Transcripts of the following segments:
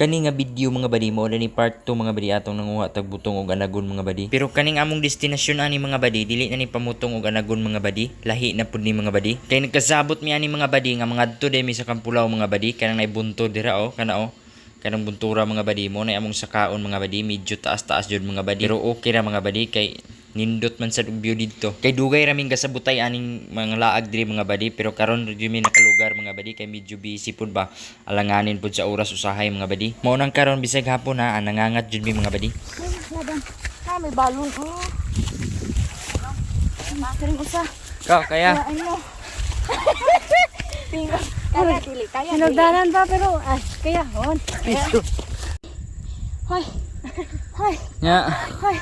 Kani nga video mga badi mo ni part 2 mga badi atong nanguha tag butong og anagon mga badi. Pero kaning among destinasyon ani mga badi dili na ni pamutong og anagon mga badi. Lahi na pud ni mga badi. Kay nagkasabot mi ani mga badi nga mga adto mi sa Kampulaw mga badi kanang naibunto dira kana kanang buntura mga badi mo na among sakaon mga badi medyo taas-taas jud mga badi. Pero okay ra mga badi kay nindot man sa view dito. Kay dugay raming gasabutay aning mga laag diri mga badi pero karon gyud mi nakalugar mga badi kay medyo busy pud ba. Alanganin pud sa oras usahay mga badi. Mao nang karon bisag hapon ha nangangat jud mi mga badi. Laban. May balon. Oh. Kering usa. Kaya. Ano? Pingo. Kaya dili. Hinagdanan ba pero ay kaya hon. Hoy. Hoy. Nya. Hoy.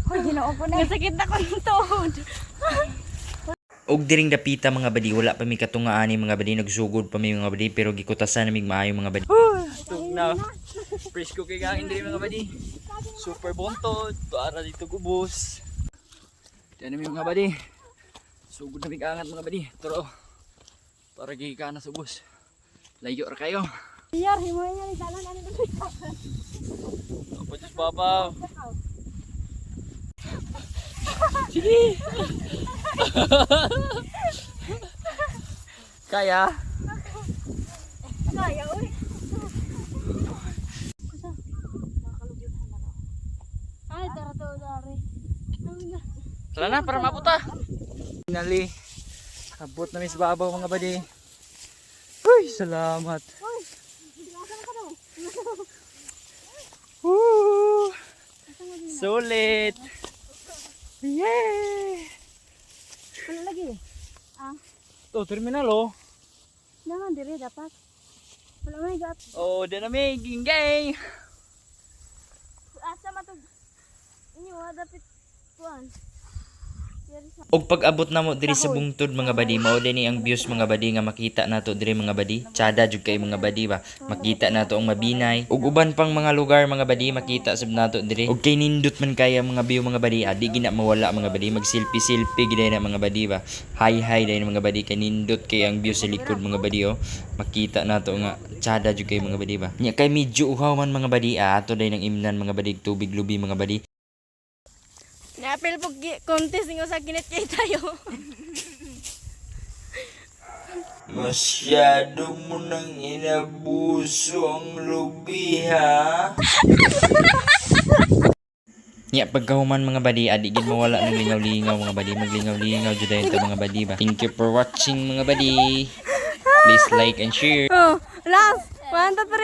Hoy, ginoo ko na. Sakit na ko ng tuhod. Og diring dapita mga badi wala pa mi katungaan ni mga badi nagsugod pa mi mga badi pero gikutasan namig maayo mga badi. Na presko kay gangin diri mga badi. Super bontod, para dito gubos. Diyan mi mga badi. Sugod na angat mga badi. Turo. Para gika na sa bus. Layo ra kayo. Iyar himoy nga ni dalan ani dito. Apa just papa? Sige. Kaya? Kaya uy. Ay, tara to dari. Tara na para maputa. Finally. Abot na mi sa babaw mga badi. Uy, salamat. Uy. Bilasan ka daw. Woo! Sulit. Yay! Wala lagi. To terminal oh. Naman diri dapat. Wala may gat. Oh, dinamig gay. Asa matug. Inyo dapat kuan. Og pag-abot namo diri sa bungtod mga badi mao dinhi ang views mga badi nga makita nato diri mga badi. Tsada jud kay mga badi ba. Makita nato ang Mabinay ug uban pang mga lugar mga badi makita sab nato diri. Og kay nindot man kay ang mga view mga badi di gina mawala mga badi mag selfie gid na mga badi ba. Hi dai mga badi kay nindot kay ang view sa likod mga badi Makita nato nga tsada jud kay mga badi ba. Nya kay medyo uhaw man mga badi ato dai nang imnan mga badi tubig lubi mga badi. Napil po contest ng sa kinit kay tayo. Masyado mo nang inabuso ang lubi ha. Nya pagkahuman mga badi adi gid mawala ng lingaw-lingaw mga badi maglingaw-lingaw jud dayon ta mga badi ba. Thank you for watching mga badi. Please like and share. Oh, last. 1 2 3